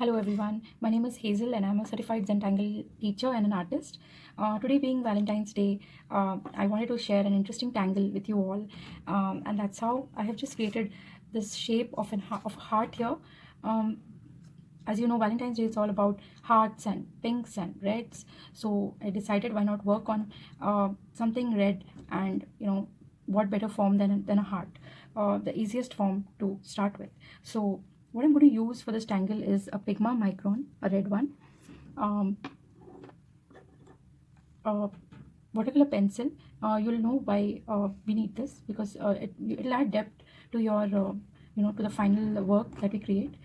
Hello everyone, my name is Hazel and I'm a certified Zentangle teacher and an artist. Today being Valentine's Day, I wanted to share an interesting tangle with you all, and that's how I have just created this shape of of a heart here. Um, as you know, Valentine's Day is all about hearts and pinks and reds. So I decided why not work on something red, and what better form than a heart, the easiest form to start with. So what I'm going to use for this tangle is a Pigma Micron, a red one, um, a watercolor pencil. You'll know why we need this, because it'll add depth to your to the final work that we create.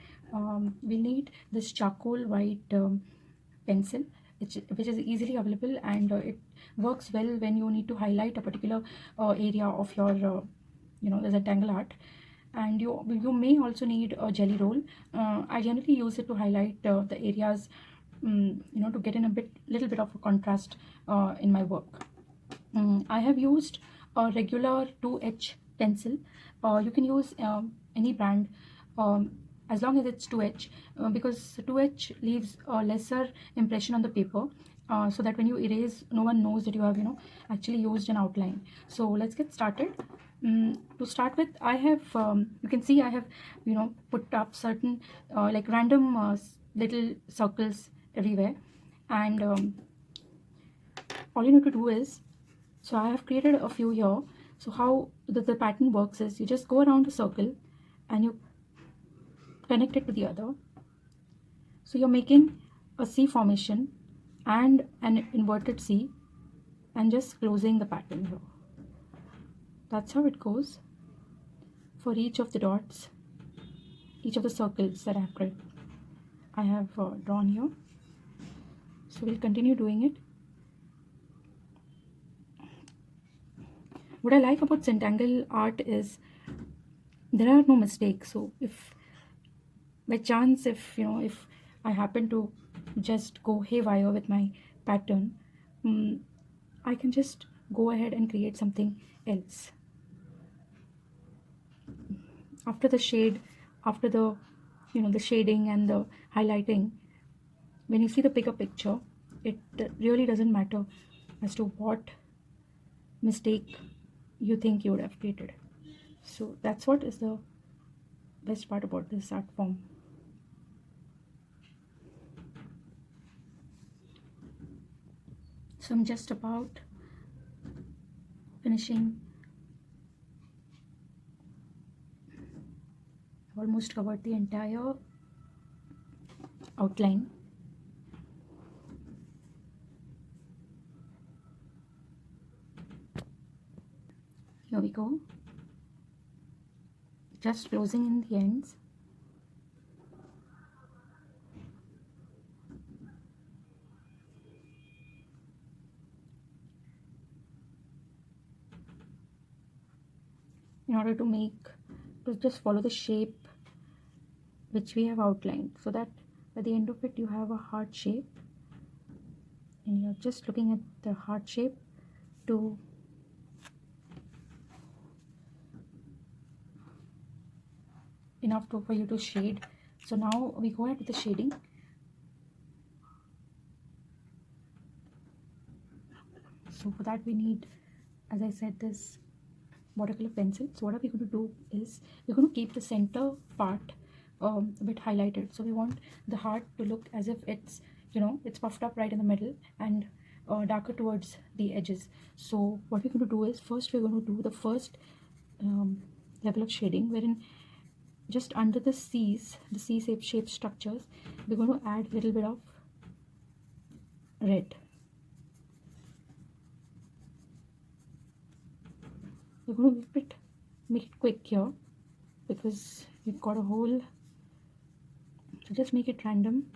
We need this charcoal white pencil, which is easily available, and it works well when you need to highlight a particular area of your the rectangle art. And you may also need a jelly roll. I generally use it to highlight the areas, to get in a little bit of a contrast in my work. I have used a regular 2H pencil. You can use any brand, um, as long as it's 2H, because 2H leaves a lesser impression on the paper, so that when you erase, no one knows that you have actually used an outline. So let's get started. To start with, I have you can see I have put up certain like random little circles everywhere, and all you need to do is, so I have created a few here. So how the pattern works is, you just go around a circle and you connect it to the other. So you're making a C formation and an inverted C, and just closing the pattern here. That's how it goes for each of the dots, each of the circles that I have drawn here. So we'll continue doing it. What I like about Zentangle art is there are no mistakes. So if by chance, if I happen to just go haywire with my pattern, I can just go ahead and create something else. After the shade, after the shading and the highlighting, when you see the bigger picture, it really doesn't matter as to what mistake you think you would have created. So that's what is the best part about this art form. So I'm just about finishing. I've almost covered the entire outline. Here we go. Just closing in the ends. In order to just follow the shape which we have outlined, so that by the end of it you have a heart shape, and you're just looking at the heart shape to for you to shade. So now we go ahead with the shading. So for that we need, as I said, this watercolor pencil. So what are we going to do is, we're going to keep the center part a bit highlighted. So we want the heart to look as if it's it's puffed up right in the middle, and darker towards the edges. So what we're going to do is, first we're going to do the first level of shading, wherein just under the C's, the C shape structures, we're going to add a little bit of red. We're going to make it quick here, because we've got a hole. So just make it random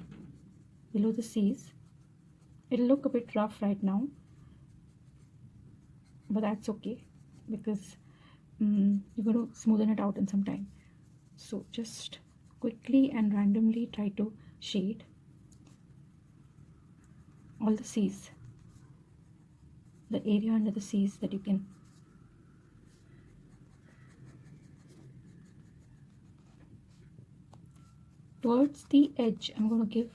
below the C's. It'll look a bit rough right now, but that's okay, because you're going to smoothen it out in some time. So just quickly and randomly try to shade all the C's, the area under the C's that you can. Towards the edge, I'm going to give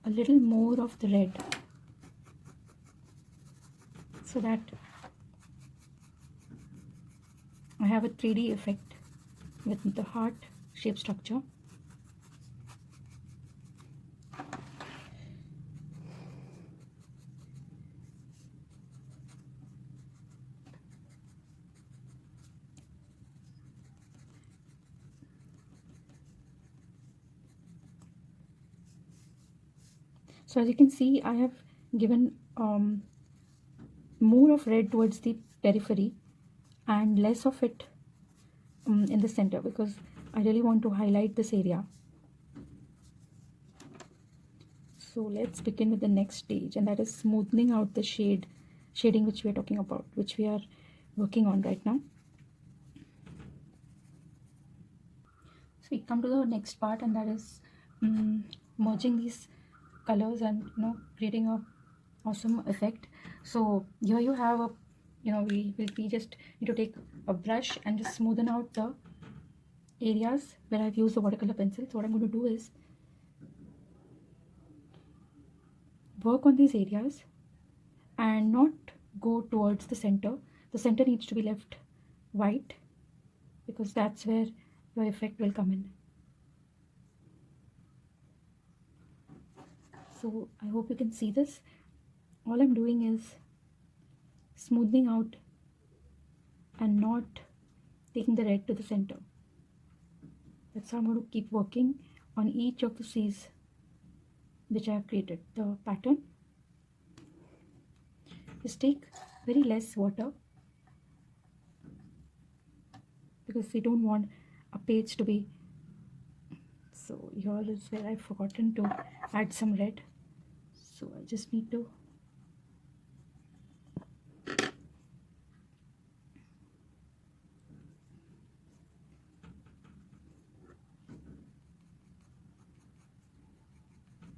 a little more of the red so that I have a 3D effect with the heart shape structure. So as you can see, I have given more of red towards the periphery and less of it in the center, because I really want to highlight this area. So let's begin with the next stage, and that is smoothing out the shading which we are talking about, which we are working on right now. So we come to the next part, and that is merging these colors and creating a awesome effect. So here you have a we just need to take a brush and just smoothen out the areas where I've used the watercolor pencil. So what I'm going to do is work on these areas and not go towards the center. The center needs to be left white, because that's where your effect will come in. So I hope you can see this. All I'm doing is smoothing out and not taking the red to the center. That's how I'm going to keep working on each of the C's which I have created. The pattern, just take very less water, because we don't want a page to be. So here is where I've forgotten to add some red. So I just need to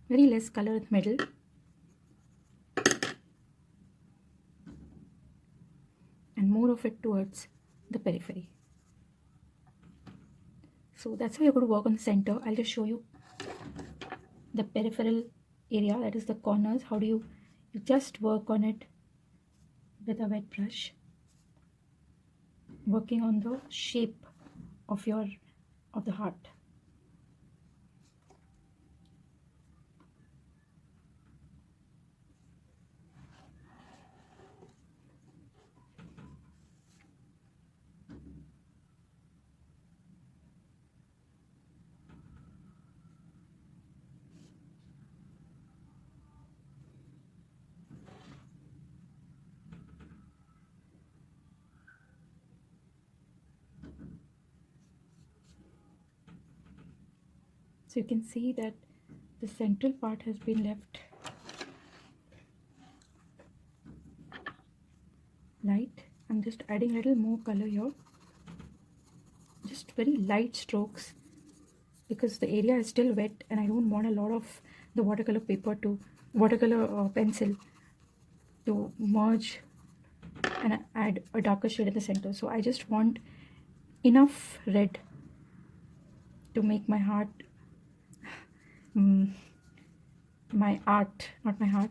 very less color in the middle, and more of it towards the periphery. So that's how you're going to work on the center. I'll just show you the peripheral area, that is the corners. How do you just work on it with a wet brush, working on the shape of the heart. So you can see that the central part has been left light. I'm just adding a little more color here, just very light strokes, because the area is still wet and I don't want a lot of the watercolor pencil to merge and add a darker shade in the center. So I just want enough red to make my heart my art, not my heart,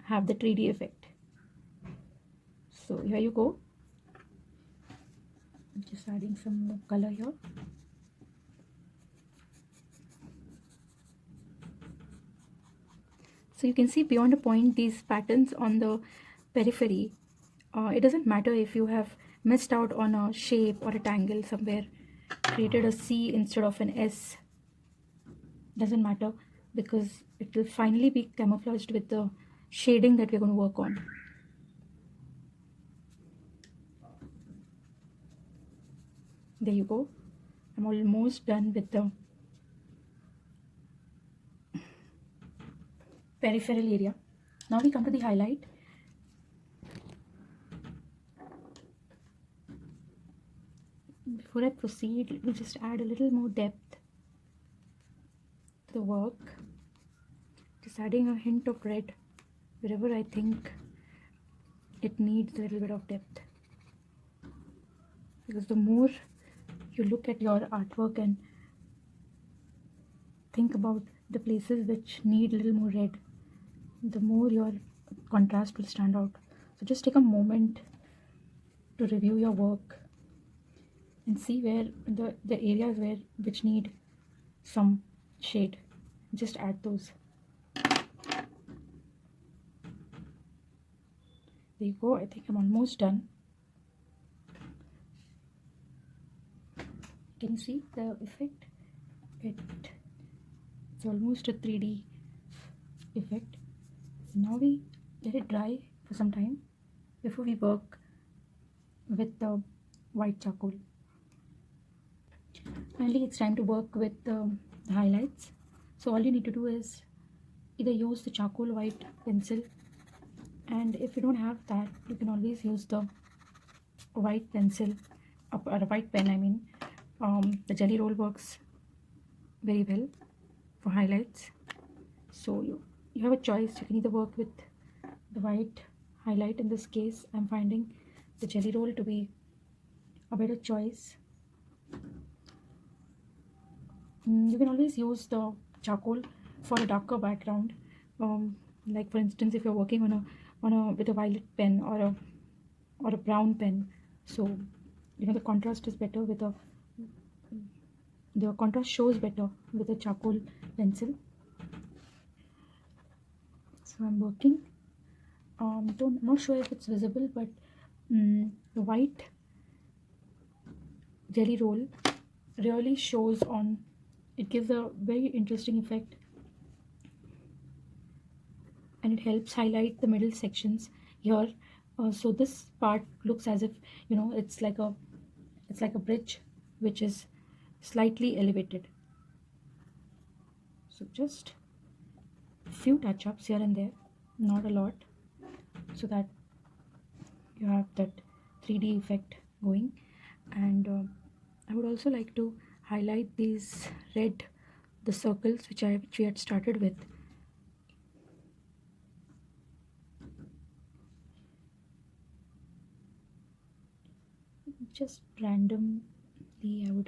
have the 3D effect. So here you go. I'm just adding some more color here. So you can see beyond a point these patterns on the periphery. It doesn't matter if you have missed out on a shape or a tangle somewhere, created a C instead of an S. Doesn't matter, because it will finally be camouflaged with the shading that we're going to work on. There you go. I'm almost done with the peripheral area. Now we come to the highlight. Before I proceed, let me just add a little more depth to the work. Just adding a hint of red wherever I think it needs a little bit of depth. Because the more you look at your artwork and think about the places which need a little more red, the more your contrast will stand out. So just take a moment to review your work and see where the areas where which need some shade. Just add those. There you go. I think I'm almost done. Can you see the effect? It's almost a 3D effect. Now we let it dry for some time before we work with the white charcoal. Finally, it's time to work with the highlights. So all you need to do is either use the charcoal white pencil, and if you don't have that, you can always use the white pencil or a white pen. I mean, the jelly roll works very well for highlights. So you have a choice. You can either work with the white highlight. In this case, I'm finding the jelly roll to be a better choice. You can always use the charcoal for a darker background. Like for instance, if you're working on a with a violet pen or a brown pen, so the contrast is better with the contrast shows better with a charcoal pencil. So I'm working. I'm not sure if it's visible, but the white jelly roll really shows on. It gives a very interesting effect, and it helps highlight the middle sections here. So this part looks as if it's like a bridge which is slightly elevated. So just a few touch-ups here and there, not a lot, so that you have that 3D effect going. And I would also like to highlight these red, the circles which we had started with. Just randomly, you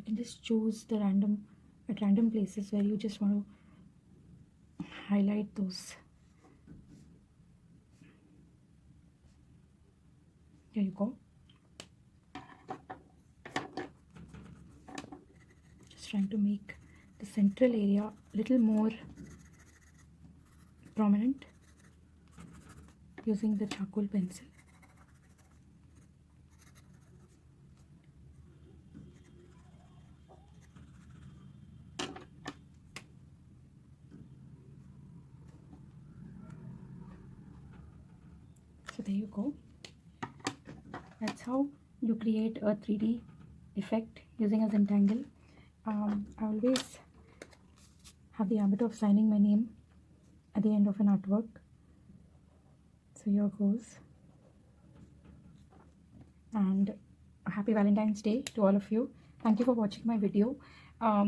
can just choose at random places where you just want to highlight those. There you go. Just trying to make the central area a little more prominent using the charcoal pencil. So there you go. That's how you create a 3D effect using a Zentangle. I always have the habit of signing my name at the end of an artwork. So here goes. And a happy Valentine's Day to all of you. Thank you for watching my video.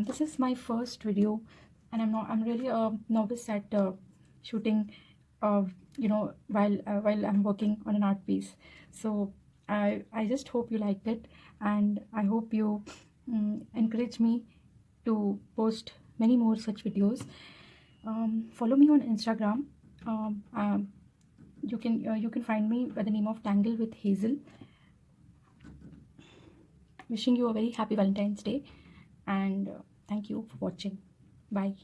This is my first video, and I'm really nervous at shooting while I'm working on an art piece. So I just hope you liked it, and I hope you encourage me to post many more such videos. Follow me on Instagram. You can find me by the name of Tangle with Hazel. Wishing you a very happy Valentine's Day, and thank you for watching. Bye.